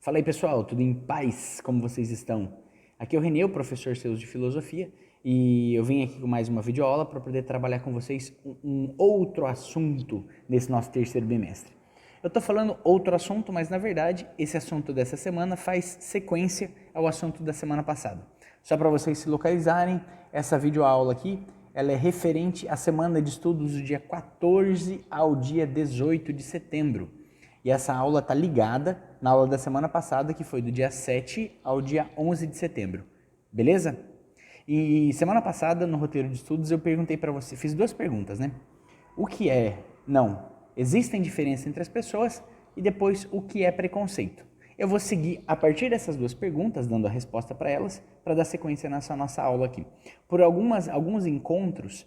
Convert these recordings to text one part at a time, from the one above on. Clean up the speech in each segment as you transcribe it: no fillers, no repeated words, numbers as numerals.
Fala aí pessoal, tudo em paz? Como vocês estão? Aqui é o Renê, o professor Seus de Filosofia, e eu vim aqui com mais uma videoaula para poder trabalhar com vocês um outro assunto nesse nosso terceiro bimestre. Eu estou falando outro assunto, mas na verdade esse assunto dessa semana faz sequência ao assunto da semana passada. Só para vocês se localizarem, essa videoaula aqui ela é referente à semana de estudos do dia 14 ao dia 18 de setembro. E essa aula está ligada na aula da semana passada, que foi do dia 7 ao dia 11 de setembro. Beleza? E semana passada, no roteiro de estudos, eu perguntei para você, fiz duas perguntas, né? O que é, não, existem diferenças entre as pessoas e depois o que é preconceito. Eu vou seguir a partir dessas duas perguntas, dando a resposta para elas, para dar sequência nessa nossa aula aqui. Por alguns encontros,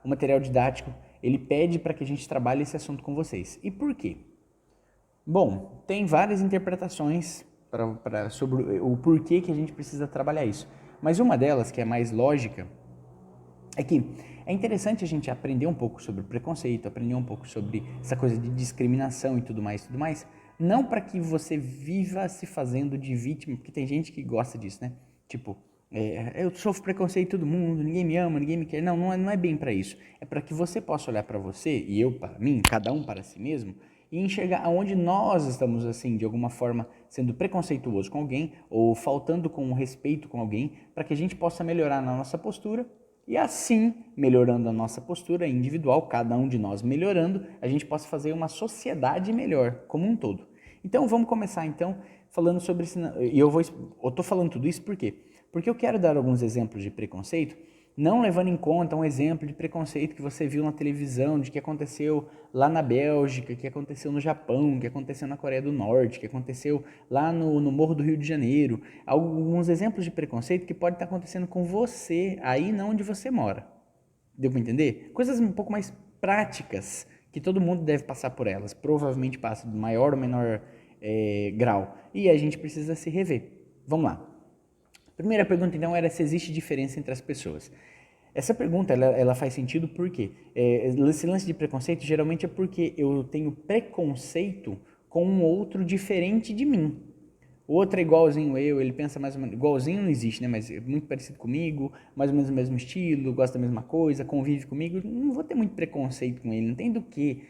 o material didático, ele pede para que a gente trabalhe esse assunto com vocês. E por quê? Bom, tem várias interpretações sobre o porquê que a gente precisa trabalhar isso. Mas uma delas, que é mais lógica, é que é interessante a gente aprender um pouco sobre o preconceito, aprender um pouco sobre essa coisa de discriminação e tudo mais, não para que você viva se fazendo de vítima, porque tem gente que gosta disso, né? Tipo, eu sofro preconceito de todo mundo, ninguém me ama, ninguém me quer. Não é bem para isso. É para que você possa olhar para você, e eu para mim, cada um para si mesmo, e enxergar aonde nós estamos, assim, de alguma forma, sendo preconceituoso com alguém, ou faltando com respeito com alguém, para que a gente possa melhorar na nossa postura, e assim, melhorando a nossa postura individual, cada um de nós melhorando, a gente possa fazer uma sociedade melhor, como um todo. Então, vamos começar, então, falando sobre isso, e eu estou falando tudo isso por quê? Porque eu quero dar alguns exemplos de preconceito, não levando em conta um exemplo de preconceito que você viu na televisão, de que aconteceu lá na Bélgica, que aconteceu no Japão, que aconteceu na Coreia do Norte, que aconteceu lá no Morro do Rio de Janeiro. Alguns exemplos de preconceito que pode estar acontecendo com você, aí não onde você mora. Deu para entender? Coisas um pouco mais práticas, que todo mundo deve passar por elas. Provavelmente passa de maior ou menor grau. E a gente precisa se rever. Vamos lá. Primeira pergunta, então, era se existe diferença entre as pessoas. Essa pergunta, ela faz sentido porque esse lance de preconceito geralmente é porque eu tenho preconceito com um outro diferente de mim. O outro é igualzinho eu, ele pensa mais ou menos, igualzinho não existe, né, mas é muito parecido comigo, mais ou menos o mesmo estilo, gosta da mesma coisa, convive comigo, não vou ter muito preconceito com ele, não tem do que.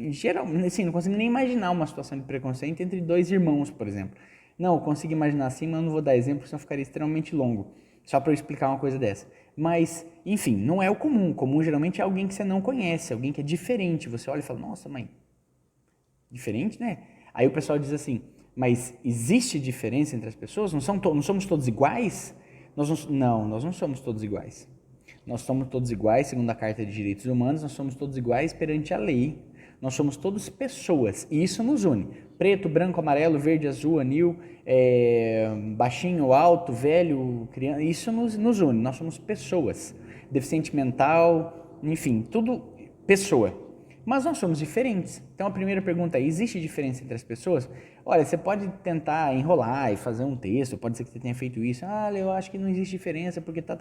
Geralmente, assim, não consigo nem imaginar uma situação de preconceito entre dois irmãos, por exemplo. Não, eu consigo imaginar assim, mas eu não vou dar exemplo, senão ficaria extremamente longo, só para eu explicar uma coisa dessa. Mas, enfim, não é o comum. O comum geralmente é alguém que você não conhece, alguém que é diferente. Você olha e fala, nossa, mãe, diferente, né? Aí o pessoal diz assim, mas existe diferença entre as pessoas? Não somos todos iguais? Nós não somos todos iguais. Nós somos todos iguais, segundo a Carta de Direitos Humanos, nós somos todos iguais perante a lei. Nós somos todos pessoas, e isso nos une. Preto, branco, amarelo, verde, azul, anil, baixinho, alto, velho, criança, isso nos une. Nós somos pessoas. Deficiente mental, enfim, tudo pessoa. Mas nós somos diferentes. Então a primeira pergunta é, existe diferença entre as pessoas? Olha, você pode tentar enrolar e fazer um texto, pode ser que você tenha feito isso. Eu acho que não existe diferença porque tá.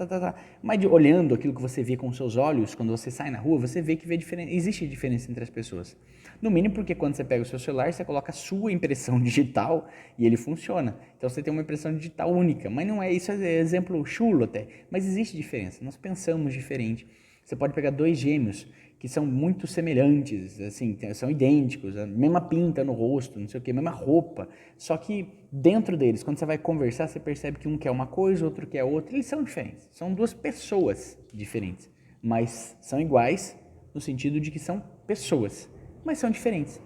Mas olhando aquilo que você vê com os seus olhos, quando você sai na rua, você vê que existe diferença entre as pessoas. No mínimo porque quando você pega o seu celular, você coloca a sua impressão digital e ele funciona. Então você tem uma impressão digital única. Mas não é isso, é exemplo chulo até. Mas existe diferença, nós pensamos diferente. Você pode pegar dois gêmeos que são muito semelhantes, assim, são idênticos, a mesma pinta no rosto, não sei o que, mesma roupa, só que dentro deles, quando você vai conversar, você percebe que um quer uma coisa, outro quer outra, eles são diferentes, são duas pessoas diferentes, mas são iguais no sentido de que são pessoas, mas são diferentes.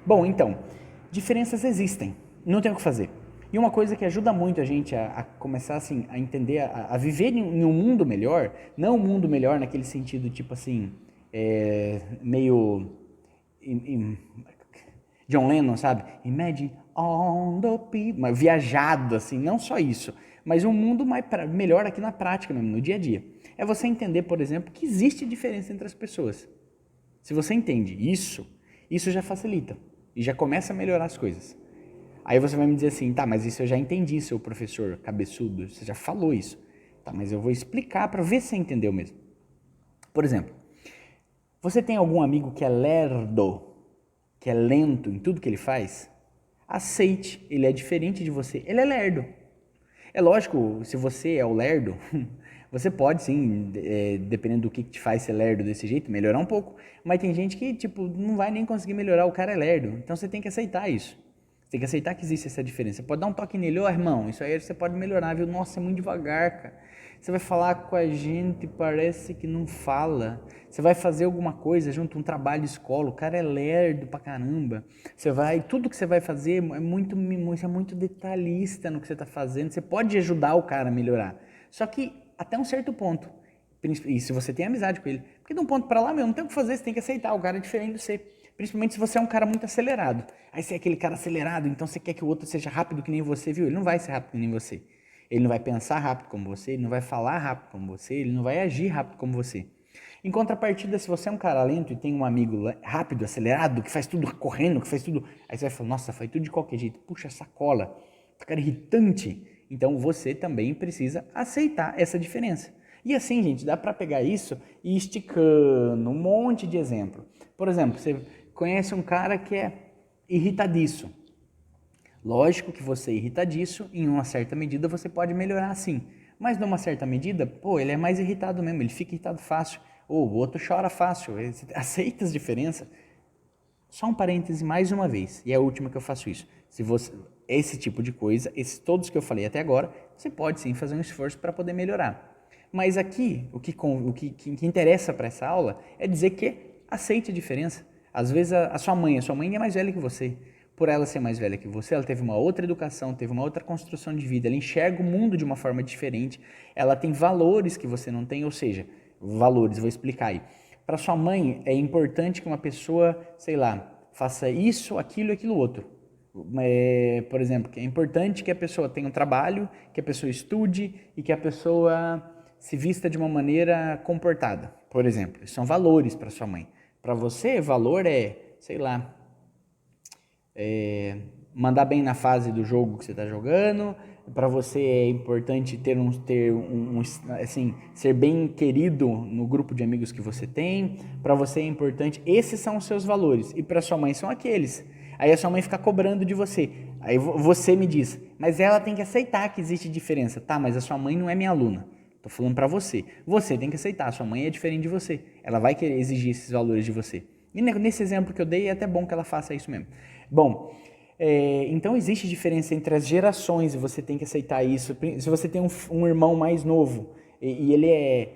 Bom, então, diferenças existem, não tem o que fazer. E uma coisa que ajuda muito a gente a começar assim, a entender, a viver em um mundo melhor, não um mundo melhor naquele sentido tipo assim, meio John Lennon, sabe? Imagine on the people, viajado assim, não só isso, mas um mundo melhor aqui na prática mesmo, no dia a dia. É você entender, por exemplo, que existe diferença entre as pessoas. Se você entende isso já facilita e já começa a melhorar as coisas. Aí você vai me dizer assim, tá, mas isso eu já entendi, seu professor cabeçudo, você já falou isso. Tá, mas eu vou explicar para ver se você entendeu mesmo. Por exemplo, você tem algum amigo que é lerdo, que é lento em tudo que ele faz? Aceite, ele é diferente de você, ele é lerdo. É lógico, se você é o lerdo, você pode sim, dependendo do que te faz ser lerdo desse jeito, melhorar um pouco. Mas tem gente que, tipo, não vai nem conseguir melhorar, o cara é lerdo. Então você tem que aceitar isso. Você tem que aceitar que existe essa diferença. Você pode dar um toque nele, ô irmão, isso aí você pode melhorar, viu? Nossa, é muito devagar, cara. Você vai falar com a gente, parece que não fala. Você vai fazer alguma coisa junto, um trabalho de escola, o cara é lerdo pra caramba. Tudo que você vai fazer é muito detalhista no que você está fazendo. Você pode ajudar o cara a melhorar. Só que até um certo ponto. E se você tem amizade com ele. Porque de um ponto para lá, meu, não tem o que fazer, você tem que aceitar, o cara é diferente de você. Principalmente se você é um cara muito acelerado. Aí você é aquele cara acelerado, então você quer que o outro seja rápido que nem você, viu? Ele não vai ser rápido que nem você. Ele não vai pensar rápido como você, ele não vai falar rápido como você, ele não vai agir rápido como você. Em contrapartida, se você é um cara lento e tem um amigo rápido, acelerado, que faz tudo correndo, que faz tudo... Aí você vai falar, nossa, faz tudo de qualquer jeito, puxa sacola, cara irritante. Então você também precisa aceitar essa diferença. E assim, gente, dá para pegar isso e ir esticando um monte de exemplo. Por exemplo, você conhece um cara que é irritadiço. Lógico que você é irritadiço, em uma certa medida você pode melhorar sim. Mas numa certa medida, pô, ele é mais irritado mesmo, ele fica irritado fácil. Ou o outro chora fácil, aceita as diferenças. Só um parêntese mais uma vez, e é a última que eu faço isso. Se você, esse tipo de coisa, todos que eu falei até agora, você pode sim fazer um esforço para poder melhorar. Mas aqui, o que interessa para essa aula é dizer que aceite a diferença. Às vezes a sua mãe é mais velha que você. Por ela ser mais velha que você, ela teve uma outra educação, teve uma outra construção de vida, ela enxerga o mundo de uma forma diferente, ela tem valores que você não tem, ou seja, valores, vou explicar aí. Para sua mãe, é importante que uma pessoa, sei lá, faça isso, aquilo e aquilo outro. Por exemplo, que é importante que a pessoa tenha um trabalho, que a pessoa estude e que a pessoa se vista de uma maneira comportada, por exemplo. Isso são valores para sua mãe. Para você, valor é, sei lá, mandar bem na fase do jogo que você está jogando. Para você é importante assim, ser bem querido no grupo de amigos que você tem. Para você é importante, esses são os seus valores. E para sua mãe são aqueles. Aí a sua mãe fica cobrando de você. Aí você me diz, mas ela tem que aceitar que existe diferença. Tá, mas a sua mãe não é minha aluna. Tô falando para você. Você tem que aceitar, a sua mãe é diferente de você. Ela vai querer exigir esses valores de você. E nesse exemplo que eu dei, é até bom que ela faça isso mesmo. Bom, então existe diferença entre as gerações e você tem que aceitar isso. Se você tem um irmão mais novo e ele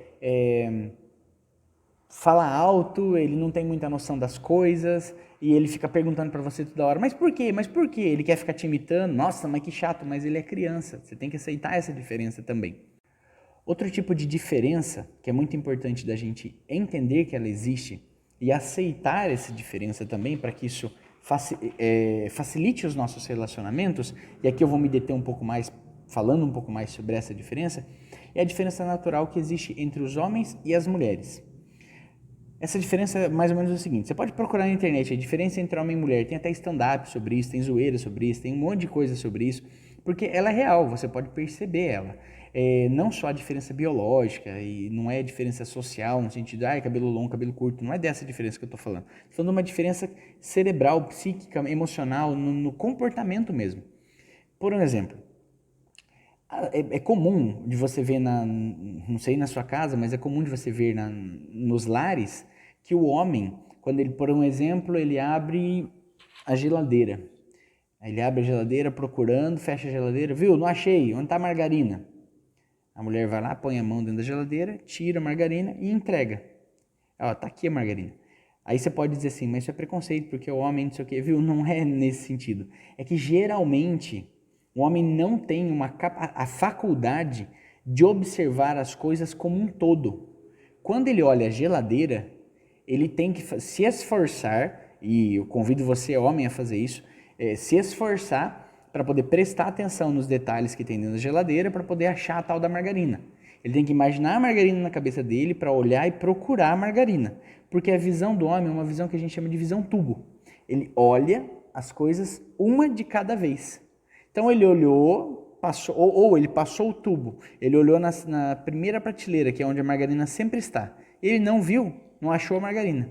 fala alto, ele não tem muita noção das coisas e ele fica perguntando para você toda hora, mas por quê? Mas por quê? Ele quer ficar te imitando? Nossa, mas que chato, mas ele é criança. Você tem que aceitar essa diferença também. Outro tipo de diferença que é muito importante da gente entender que ela existe e aceitar essa diferença também para que isso facilite os nossos relacionamentos, e aqui eu vou me deter um pouco mais, falando um pouco mais sobre essa diferença, é a diferença natural que existe entre os homens e as mulheres. Essa diferença é mais ou menos o seguinte, você pode procurar na internet a diferença entre homem e mulher, tem até stand-up sobre isso, tem zoeira sobre isso, tem um monte de coisa sobre isso, porque ela é real, você pode perceber ela. Não só a diferença biológica, e não é a diferença social, no sentido de cabelo longo, cabelo curto, não é dessa diferença que eu estou falando. Estou falando de uma diferença cerebral, psíquica, emocional, no comportamento mesmo. Por um exemplo, é comum de você ver, não sei na sua casa, mas é comum de você ver nos lares que o homem, quando ele, por um exemplo, ele abre a geladeira. Aí ele abre a geladeira procurando, fecha a geladeira, viu, não achei, onde está a margarina? A mulher vai lá, põe a mão dentro da geladeira, tira a margarina e entrega. Ó, tá aqui a margarina. Aí você pode dizer assim, mas isso é preconceito, porque o homem não sei o quê, viu? Não é nesse sentido. É que geralmente o homem não tem a faculdade de observar as coisas como um todo. Quando ele olha a geladeira, ele tem que se esforçar, e eu convido você, homem, a fazer isso, se esforçar para poder prestar atenção nos detalhes que tem dentro da geladeira para poder achar a tal da margarina. Ele tem que imaginar a margarina na cabeça dele para olhar e procurar a margarina. Porque a visão do homem é uma visão que a gente chama de visão tubo. Ele olha as coisas uma de cada vez. Então ele olhou, passou, ou ele passou o tubo, ele olhou na primeira prateleira, que é onde a margarina sempre está. Ele não viu, não achou a margarina.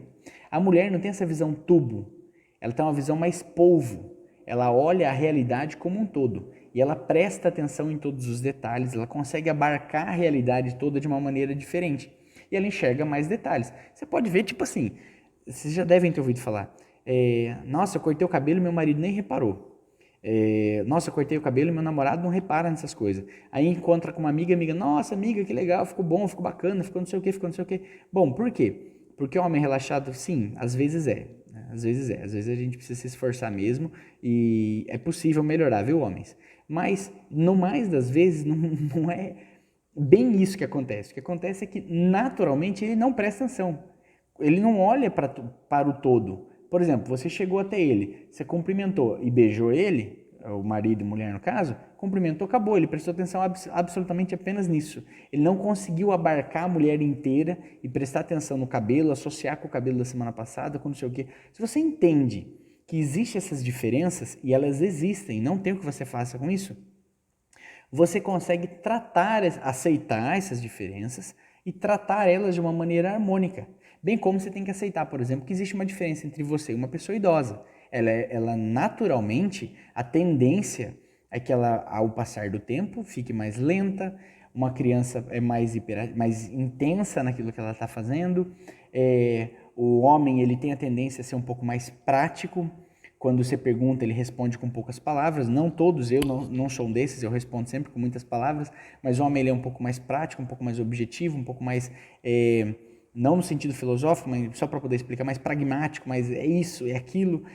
A mulher não tem essa visão tubo, ela tem uma visão mais polvo. ela olha a realidade como um todo e ela presta atenção em todos os detalhes, ela consegue abarcar a realidade toda de uma maneira diferente e ela enxerga mais detalhes. Você pode ver, tipo assim, vocês já devem ter ouvido falar, nossa, eu cortei o cabelo e meu marido nem reparou. Nossa, eu cortei o cabelo e meu namorado não repara nessas coisas. Aí encontra com uma amiga, nossa, amiga, que legal, ficou bom, ficou bacana, ficou não sei o que, ficou não sei o que. Bom, por quê? Porque o homem relaxado, sim, às vezes é. Né? Às vezes a gente precisa se esforçar mesmo e é possível melhorar, viu, homens? Mas, no mais das vezes, não é bem isso que acontece. O que acontece é que, naturalmente, ele não presta atenção. Ele não olha para o todo. Por exemplo, você chegou até ele, você cumprimentou e beijou ele, o marido e mulher no caso, cumprimentou, acabou. Ele prestou atenção absolutamente apenas nisso. Ele não conseguiu abarcar a mulher inteira e prestar atenção no cabelo, associar com o cabelo da semana passada, com não sei o quê. Se você entende que existem essas diferenças, e elas existem, não tem o que você faça com isso, você consegue aceitar essas diferenças e tratar elas de uma maneira harmônica. Bem como você tem que aceitar, por exemplo, que existe uma diferença entre você e uma pessoa idosa. Ela naturalmente, a tendência é que ela, ao passar do tempo, fique mais lenta, uma criança é mais intensa naquilo que ela está fazendo, o homem ele tem a tendência a ser um pouco mais prático. Quando você pergunta, ele responde com poucas palavras. Não todos, eu não sou um desses, eu respondo sempre com muitas palavras, mas o homem ele é um pouco mais prático, um pouco mais objetivo, um pouco mais, não no sentido filosófico, mas só para poder explicar, mais pragmático, mas é isso, é aquilo.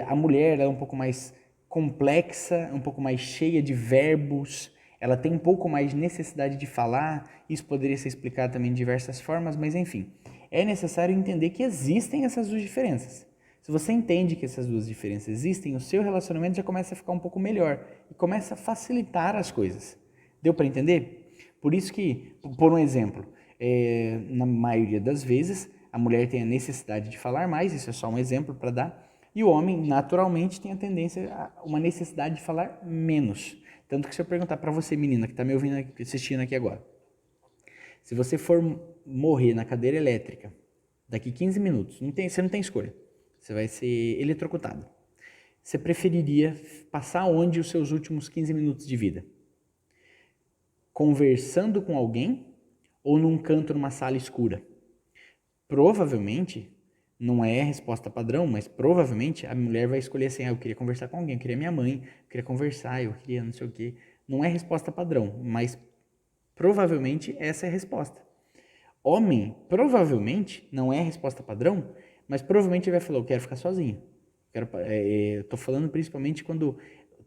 A mulher é um pouco mais complexa, um pouco mais cheia de verbos, ela tem um pouco mais de necessidade de falar. Isso poderia ser explicado também de diversas formas, mas enfim, é necessário entender que existem essas duas diferenças. Se você entende que essas duas diferenças existem, o seu relacionamento já começa a ficar um pouco melhor e começa a facilitar as coisas. Deu para entender? Por isso que, por um exemplo, na maioria das vezes, a mulher tem a necessidade de falar mais, isso é só um exemplo para dar, e o homem, naturalmente, tem a tendência a uma necessidade de falar menos. Tanto que se eu perguntar para você, menina, que está me ouvindo, assistindo aqui agora, se você for morrer na cadeira elétrica daqui 15 minutos, você não tem escolha. Você vai ser eletrocutado. Você preferiria passar onde os seus últimos 15 minutos de vida? Conversando com alguém ou num canto numa sala escura? Provavelmente, não é a resposta padrão, mas provavelmente a mulher vai escolher assim, eu queria conversar com alguém, eu queria minha mãe, eu queria conversar, eu queria não sei o quê. Não é a resposta padrão, mas provavelmente essa é a resposta. Homem, provavelmente, não é a resposta padrão, mas provavelmente ele vai falar, eu quero ficar sozinho. Eu tô falando principalmente quando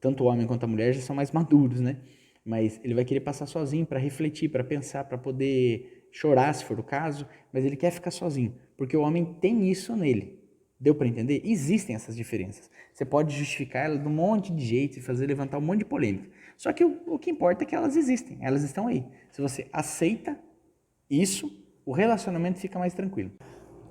tanto o homem quanto a mulher já são mais maduros, né? Mas ele vai querer passar sozinho para refletir, para pensar, para poder chorar, se for o caso, mas ele quer ficar sozinho, porque o homem tem isso nele. Deu para entender? Existem essas diferenças. Você pode justificar elas de um monte de jeito e fazer levantar um monte de polêmica. Só que o que importa é que elas existem, elas estão aí. Se você aceita isso, o relacionamento fica mais tranquilo.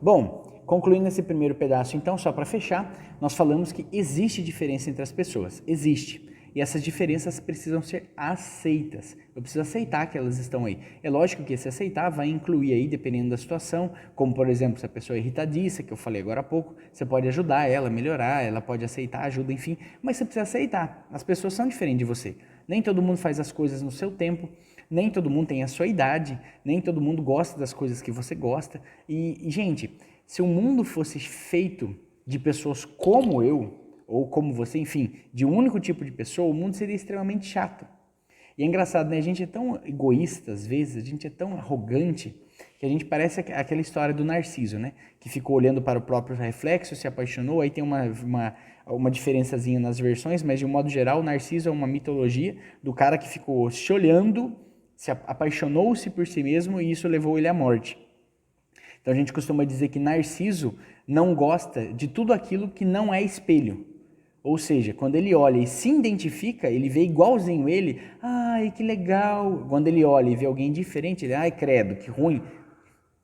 Bom, concluindo esse primeiro pedaço, então, só para fechar, nós falamos que existe diferença entre as pessoas. Existe. E essas diferenças precisam ser aceitas. Eu preciso aceitar que elas estão aí. É lógico que esse aceitar vai incluir aí, dependendo da situação, como por exemplo, se a pessoa é irritadiça, que eu falei agora há pouco, você pode ajudar ela a melhorar, ela pode aceitar ajuda, enfim, mas você precisa aceitar. As pessoas são diferentes de você. Nem todo mundo faz as coisas no seu tempo, nem todo mundo tem a sua idade, nem todo mundo gosta das coisas que você gosta. E gente, se o mundo fosse feito de pessoas como eu, ou como você, enfim, de um único tipo de pessoa, o mundo seria extremamente chato. E é engraçado, né? A gente é tão egoísta às vezes, a gente é tão arrogante, que a gente parece aquela história do Narciso, né? Que ficou olhando para o próprio reflexo, se apaixonou, aí tem uma diferençazinha nas versões, mas de um modo geral, o Narciso é uma mitologia do cara que ficou se olhando, apaixonou-se por si mesmo e isso levou ele à morte. Então a gente costuma dizer que Narciso não gosta de tudo aquilo que não é espelho. Ou seja, quando ele olha e se identifica, ele vê igualzinho ele, ai, que legal. Quando ele olha e vê alguém diferente, ele, ai, credo, que ruim.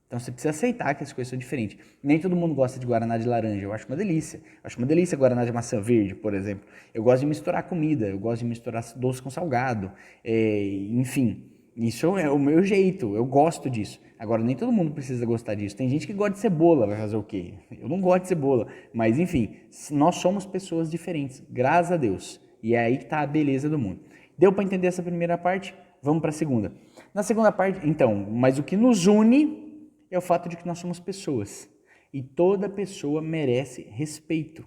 Então você precisa aceitar que as coisas são diferentes. Nem todo mundo gosta de guaraná de laranja, eu acho uma delícia. Eu acho uma delícia guaraná de maçã verde, por exemplo. Eu gosto de misturar comida, eu gosto de misturar doce com salgado, enfim. Isso é o meu jeito, eu gosto disso. Agora, nem todo mundo precisa gostar disso. Tem gente que gosta de cebola, vai fazer o quê? Eu não gosto de cebola. Mas, enfim, nós somos pessoas diferentes, graças a Deus. E é aí que está a beleza do mundo. Deu para entender essa primeira parte? Vamos para a segunda. Na segunda parte, então, mas o que nos une é o fato de que nós somos pessoas. E toda pessoa merece respeito.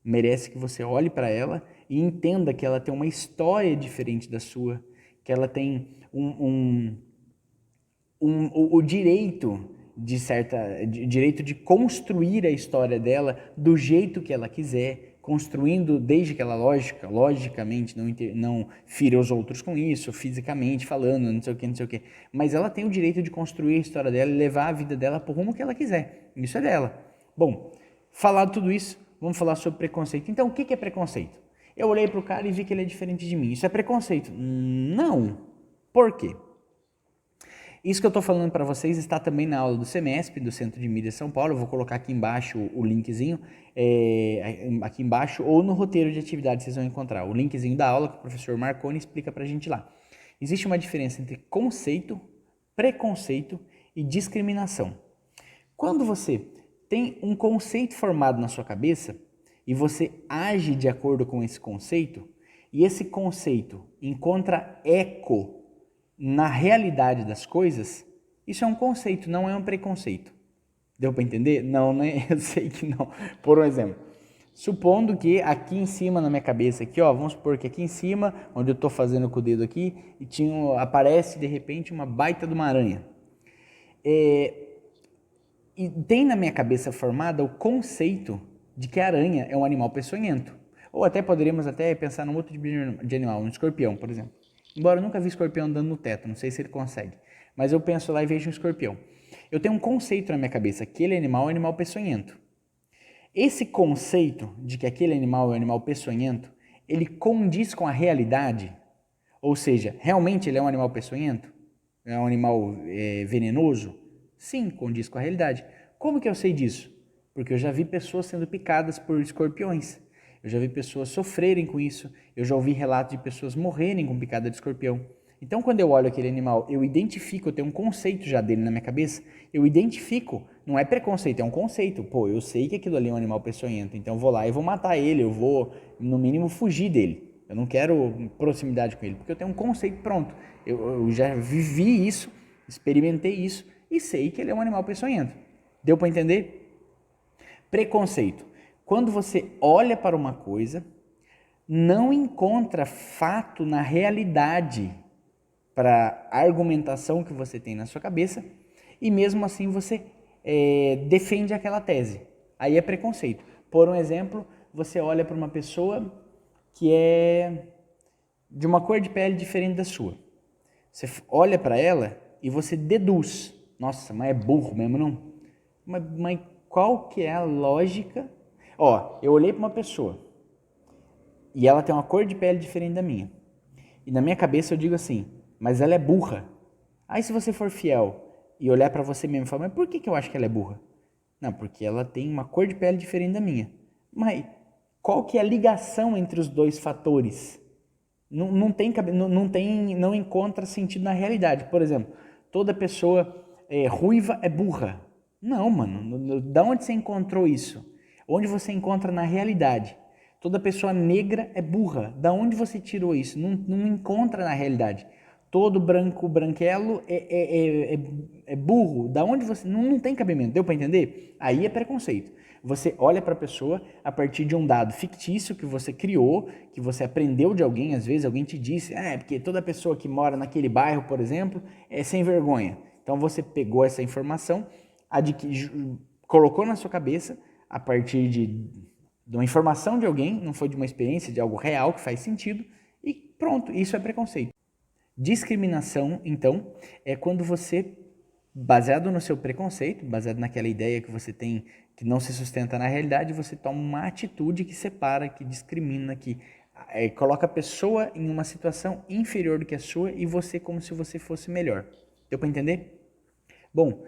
Merece que você olhe para ela e entenda que ela tem uma história diferente da sua, que ela tem o direito direito de construir a história dela do jeito que ela quiser, construindo desde que ela logicamente não fira os outros com isso, fisicamente falando, não sei o que, mas ela tem o direito de construir a história dela e levar a vida dela por rumo que ela quiser, isso é dela. Bom, falado tudo isso, vamos falar sobre preconceito. Então, o que é preconceito? Eu olhei para o cara e vi que ele é diferente de mim, isso é preconceito? Não. Por quê? Isso que eu estou falando para vocês está também na aula do Semesp, do Centro de Mídia São Paulo. Eu vou colocar aqui embaixo o linkzinho, aqui embaixo, ou no roteiro de atividade vocês vão encontrar o linkzinho da aula que o professor Marconi explica para a gente lá. Existe uma diferença entre conceito, preconceito e discriminação. Quando você tem um conceito formado na sua cabeça e você age de acordo com esse conceito, e esse conceito encontra eco na realidade das coisas, isso é um conceito, não é um preconceito. Deu para entender? Não, né? Eu sei que não. Por um exemplo, supondo que aqui em cima na minha cabeça, aqui, ó, vamos supor que aqui em cima, onde eu estou fazendo com o dedo aqui, e aparece de repente uma baita de uma aranha. E tem na minha cabeça formada o conceito de que a aranha é um animal peçonhento. Ou até poderíamos até pensar num outro tipo de animal, um escorpião, por exemplo. Embora eu nunca vi escorpião andando no teto, não sei se ele consegue. Mas eu penso lá e vejo um escorpião. Eu tenho um conceito na minha cabeça, aquele animal é um animal peçonhento. Esse conceito de que aquele animal é um animal peçonhento, ele condiz com a realidade? Ou seja, realmente ele é um animal peçonhento? É um animal venenoso? Sim, condiz com a realidade. Como que eu sei disso? Porque eu já vi pessoas sendo picadas por escorpiões. Eu já vi pessoas sofrerem com isso, eu já ouvi relatos de pessoas morrerem com picada de escorpião. Então, quando eu olho aquele animal, eu identifico, eu tenho um conceito já dele na minha cabeça, eu identifico, não é preconceito, é um conceito. Pô, eu sei que aquilo ali é um animal peçonhento, então eu vou lá e vou matar ele, eu vou, no mínimo, fugir dele. Eu não quero proximidade com ele, porque eu tenho um conceito pronto. Eu já vivi isso, experimentei isso e sei que ele é um animal peçonhento. Deu para entender? Preconceito. Quando você olha para uma coisa, não encontra fato na realidade para a argumentação que você tem na sua cabeça e mesmo assim você defende aquela tese. Aí é preconceito. Por um exemplo, você olha para uma pessoa que é de uma cor de pele diferente da sua. Você olha para ela e você deduz. Nossa, mas é burro mesmo, não? Mas qual que é a lógica? Ó, eu olhei para uma pessoa e ela tem uma cor de pele diferente da minha. E na minha cabeça eu digo assim, mas ela é burra. Aí se você for fiel e olhar para você mesmo e falar, mas por que eu acho que ela é burra? Não, porque ela tem uma cor de pele diferente da minha. Mas qual que é a ligação entre os dois fatores? Não encontra sentido na realidade. Por exemplo, toda pessoa ruiva é burra. Não, mano, da onde você encontrou isso? Onde você encontra na realidade? Toda pessoa negra é burra. Da onde você tirou isso? Não encontra na realidade. Todo branquelo é burro. Da onde você... Não tem cabimento. Deu para entender? Aí é preconceito. Você olha para a pessoa a partir de um dado fictício que você criou, que você aprendeu de alguém. Às vezes alguém te disse, porque toda pessoa que mora naquele bairro, por exemplo, é sem vergonha. Então você pegou essa informação, colocou na sua cabeça a partir de uma informação de alguém, não foi de uma experiência, de algo real que faz sentido, e pronto, isso é preconceito. Discriminação, então, é quando você, baseado no seu preconceito, baseado naquela ideia que você tem que não se sustenta na realidade, você toma uma atitude que separa, que discrimina, que coloca a pessoa em uma situação inferior do que a sua e você como se você fosse melhor. Deu para entender? Bom,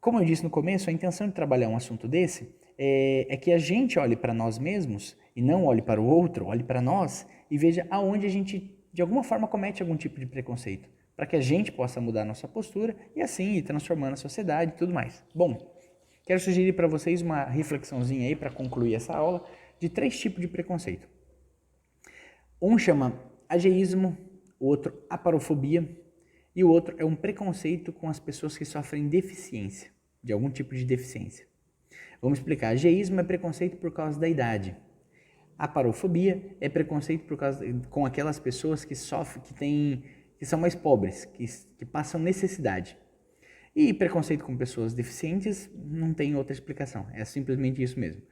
como eu disse no começo, a intenção de trabalhar um assunto desse é que a gente olhe para nós mesmos e não olhe para o outro, olhe para nós e veja aonde a gente, de alguma forma, comete algum tipo de preconceito. para que a gente possa mudar a nossa postura e assim ir transformando a sociedade e tudo mais. Bom, quero sugerir para vocês uma reflexãozinha aí para concluir essa aula de 3 tipos de preconceito. Um chama ageísmo, o outro aparofobia e o outro é um preconceito com as pessoas que sofrem deficiência, de algum tipo de deficiência. Vamos explicar. Ageísmo é preconceito por causa da idade. Aparofobia é preconceito com aquelas pessoas que sofrem, que são mais pobres, que passam necessidade. E preconceito com pessoas deficientes não tem outra explicação, é simplesmente isso mesmo.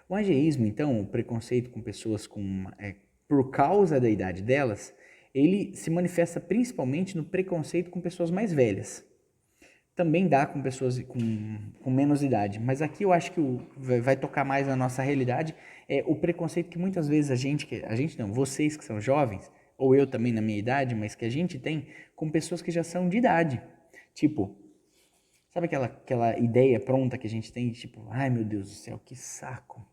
O ageísmo, então, o preconceito com pessoas por causa da idade delas, ele se manifesta principalmente no preconceito com pessoas mais velhas. Também dá com pessoas com menos idade, mas aqui eu acho que vai tocar mais na nossa realidade, é o preconceito que muitas vezes vocês que são jovens, ou eu também na minha idade, mas que a gente tem com pessoas que já são de idade. Tipo, sabe aquela ideia pronta que a gente tem, tipo, ai meu Deus do céu, que saco,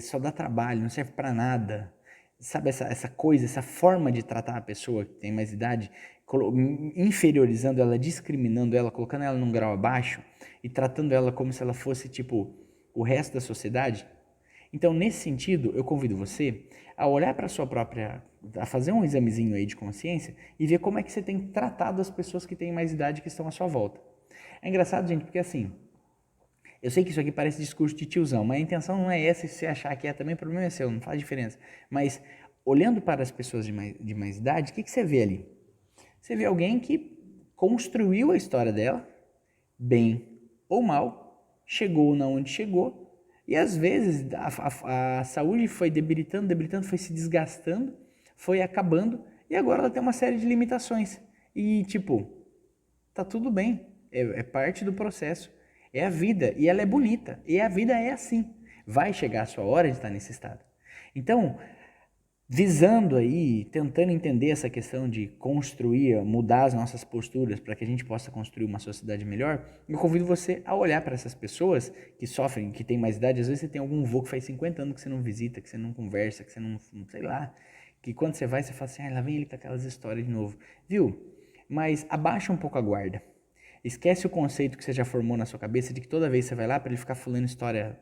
só dá trabalho, não serve pra nada. Sabe essa coisa, essa forma de tratar a pessoa que tem mais idade, inferiorizando ela, discriminando ela, colocando ela num grau abaixo e tratando ela como se ela fosse, tipo, o resto da sociedade? Então, nesse sentido, eu convido você a olhar para a sua própria, a fazer um examezinho aí de consciência e ver como é que você tem tratado as pessoas que têm mais idade que estão à sua volta. É engraçado, gente, porque assim, eu sei que isso aqui parece discurso de tiozão, mas a intenção não é essa, se você achar que é também, o problema é seu, não faz diferença. Mas, olhando para as pessoas de mais idade, o que você vê ali? Você vê alguém que construiu a história dela, bem ou mal, chegou na onde chegou, e às vezes a saúde foi debilitando, foi se desgastando, foi acabando, e agora ela tem uma série de limitações. E tipo, tá tudo bem, é parte do processo. É a vida, e ela é bonita, e a vida é assim. Vai chegar a sua hora de estar nesse estado. Então, visando aí, tentando entender essa questão de construir, mudar as nossas posturas para que a gente possa construir uma sociedade melhor, eu convido você a olhar para essas pessoas que sofrem, que têm mais idade. Às vezes você tem algum avô que faz 50 anos que você não visita, que você não conversa, que você não sei lá, que quando você vai, você fala assim, lá vem ele com aquelas histórias de novo. Viu? Mas abaixa um pouco a guarda. Esquece o conceito que você já formou na sua cabeça de que toda vez você vai lá para ele ficar falando história,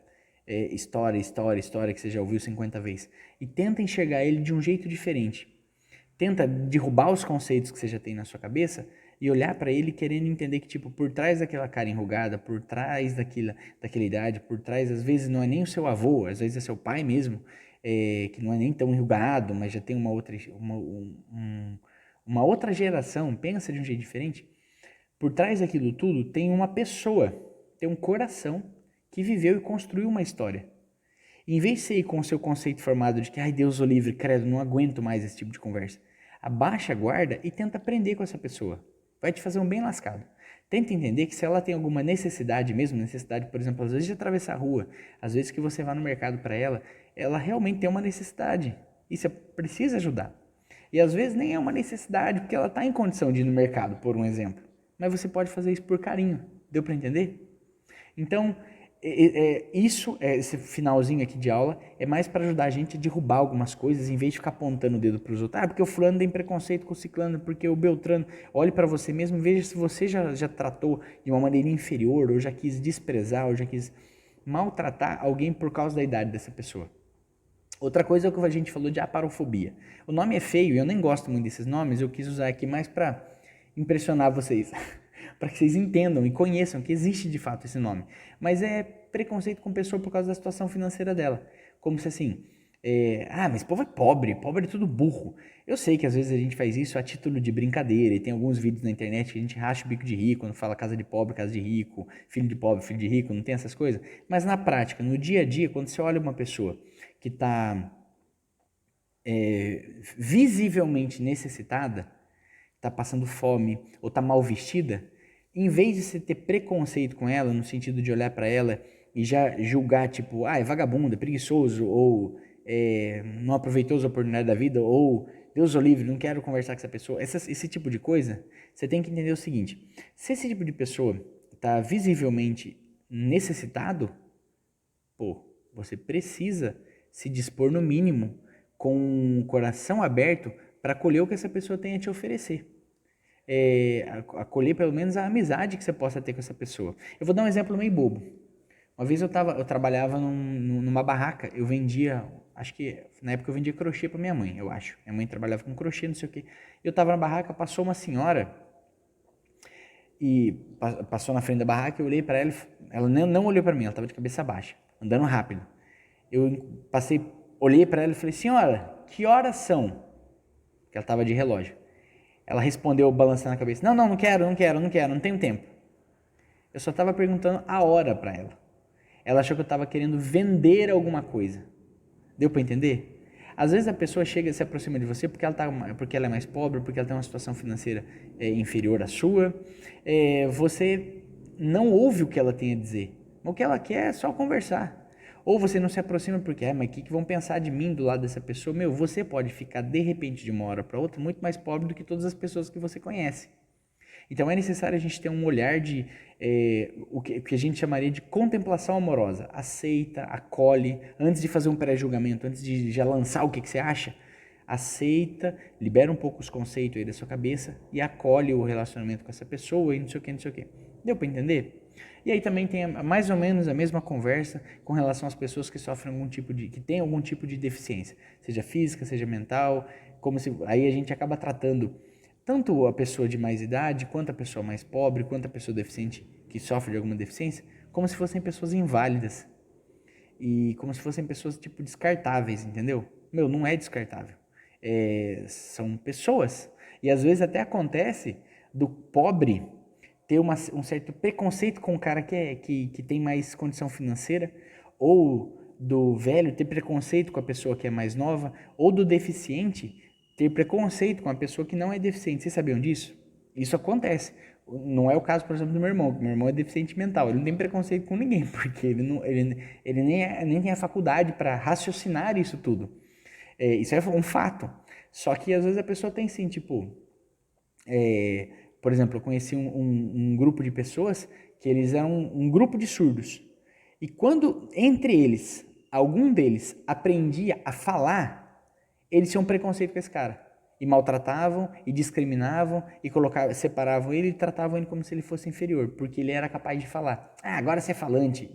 história que você já ouviu 50 vezes. E tenta enxergar ele de um jeito diferente. Tenta derrubar os conceitos que você já tem na sua cabeça e olhar para ele querendo entender que, tipo, por trás daquela cara enrugada, por trás daquela idade, por trás, às vezes não é nem o seu avô, às vezes é seu pai mesmo, que não é nem tão enrugado, mas já tem uma outra geração, pensa de um jeito diferente. Por trás daquilo tudo tem uma pessoa, tem um coração que viveu e construiu uma história. E em vez de você ir com o seu conceito formado de que, ai Deus o livre, credo, não aguento mais esse tipo de conversa, abaixa a guarda e tenta aprender com essa pessoa. Vai te fazer um bem lascado. Tenta entender que se ela tem alguma necessidade mesmo, por exemplo, às vezes de atravessar a rua, às vezes que você vá no mercado para ela realmente tem uma necessidade. E você precisa ajudar. E às vezes nem é uma necessidade, porque ela está em condição de ir no mercado, por um exemplo. Mas você pode fazer isso por carinho. Deu para entender? Então, esse finalzinho aqui de aula é mais para ajudar a gente a derrubar algumas coisas, em vez de ficar apontando o dedo para os outros. Ah, porque o fulano tem preconceito com o ciclano, porque o Beltrano. Olhe para você mesmo e veja se você já tratou de uma maneira inferior, ou já quis desprezar, ou já quis maltratar alguém por causa da idade dessa pessoa. Outra coisa é o que a gente falou de aparofobia. O nome é feio e eu nem gosto muito desses nomes, eu quis usar aqui mais para impressionar vocês, para que vocês entendam e conheçam que existe de fato esse nome. Mas é preconceito com pessoa por causa da situação financeira dela. Como se assim, mas esse povo é pobre é tudo burro. Eu sei que às vezes a gente faz isso a título de brincadeira, e tem alguns vídeos na internet que a gente racha o bico de rico, quando fala casa de pobre, casa de rico, filho de pobre, filho de rico, não tem essas coisas. Mas na prática, no dia a dia, quando você olha uma pessoa que está visivelmente necessitada, está passando fome ou está mal vestida, em vez de você ter preconceito com ela, no sentido de olhar para ela e já julgar, tipo, é vagabundo, é preguiçoso, ou não aproveitou as oportunidades da vida, ou Deus o livre, não quero conversar com essa pessoa, esse tipo de coisa, você tem que entender o seguinte: se esse tipo de pessoa está visivelmente necessitado, você precisa se dispor no mínimo com o coração aberto para acolher o que essa pessoa tem a te oferecer. acolher pelo menos a amizade que você possa ter com essa pessoa. Eu vou dar um exemplo meio bobo. Uma vez eu trabalhava numa barraca, eu vendia, acho que na época eu vendia crochê para minha mãe, eu acho. Minha mãe trabalhava com crochê, não sei o quê. Eu tava na barraca, passou uma senhora e passou na frente da barraca, eu olhei para ela, ela não olhou para mim, ela tava de cabeça baixa, andando rápido. Eu olhei para ela e falei: senhora, que horas são? Que ela tava de relógio. Ela respondeu balançando a cabeça: não quero, não tenho tempo. Eu só tava perguntando a hora para ela. Ela achou que eu estava querendo vender alguma coisa. Deu para entender? Às vezes a pessoa chega e se aproxima de você porque ela é mais pobre, porque ela tem uma situação financeira inferior à sua. Você não ouve o que ela tem a dizer. O que ela quer é só conversar. Ou você não se aproxima porque, mas o que vão pensar de mim do lado dessa pessoa? Você pode ficar de repente de uma hora para outra muito mais pobre do que todas as pessoas que você conhece. Então é necessário a gente ter um olhar de o que a gente chamaria de contemplação amorosa. Aceita, acolhe, antes de fazer um pré-julgamento, antes de já lançar o que você acha, aceita, libera um pouco os conceitos aí da sua cabeça e acolhe o relacionamento com essa pessoa e não sei o que. Deu para entender? E aí também tem mais ou menos a mesma conversa com relação às pessoas que sofrem que têm algum tipo de deficiência, seja física, seja mental, aí a gente acaba tratando tanto a pessoa de mais idade, quanto a pessoa mais pobre, quanto a pessoa deficiente que sofre de alguma deficiência, como se fossem pessoas inválidas. E como se fossem pessoas, tipo, descartáveis, entendeu? Não é descartável. São pessoas. E às vezes até acontece do pobre ter um certo preconceito com o cara que tem mais condição financeira, ou do velho ter preconceito com a pessoa que é mais nova, ou do deficiente ter preconceito com a pessoa que não é deficiente. Vocês sabiam disso? Isso acontece. Não é o caso, por exemplo, do meu irmão. Meu irmão é deficiente mental. Ele não tem preconceito com ninguém, porque ele nem tem a faculdade para raciocinar isso tudo. Isso é um fato. Só que às vezes a pessoa tem sim, tipo... por exemplo, eu conheci um grupo de pessoas que eles eram um grupo de surdos. E quando, entre eles, algum deles aprendia a falar, eles tinham preconceito com esse cara. E maltratavam, e discriminavam, e separavam ele e tratavam ele como se ele fosse inferior, porque ele era capaz de falar. Agora você é falante.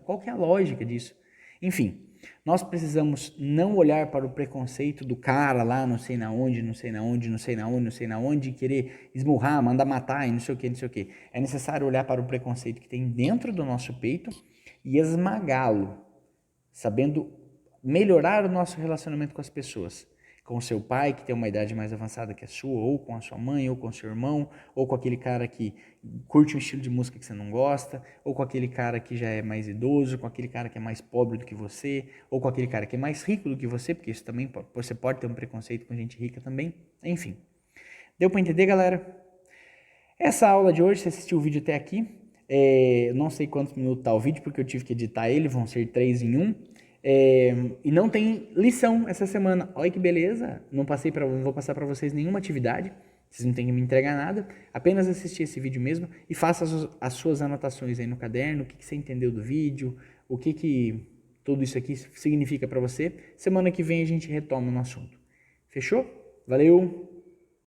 Qual que é a lógica disso? Enfim, nós precisamos não olhar para o preconceito do cara lá, não sei na onde, e querer esmurrar, mandar matar e não sei o que. É necessário olhar para o preconceito que tem dentro do nosso peito e esmagá-lo, sabendo melhorar o nosso relacionamento com as pessoas. Com o seu pai, que tem uma idade mais avançada que a sua, ou com a sua mãe, ou com o seu irmão, ou com aquele cara que curte um estilo de música que você não gosta, ou com aquele cara que já é mais idoso, com aquele cara que é mais pobre do que você, ou com aquele cara que é mais rico do que você, porque isso também você pode ter um preconceito com gente rica também. Enfim. Deu para entender, galera? Essa aula de hoje, você assistiu o vídeo até aqui. Eu não sei quantos minutos está o vídeo, porque eu tive que editar ele, vão ser 3 em 1. E não tem lição essa semana. Olha que beleza, não vou passar para vocês nenhuma atividade, vocês não têm que me entregar nada, apenas assistir esse vídeo mesmo e faça as suas anotações aí no caderno, o que você entendeu do vídeo, o que tudo isso aqui significa para você. Semana que vem a gente retoma no assunto. Fechou? Valeu!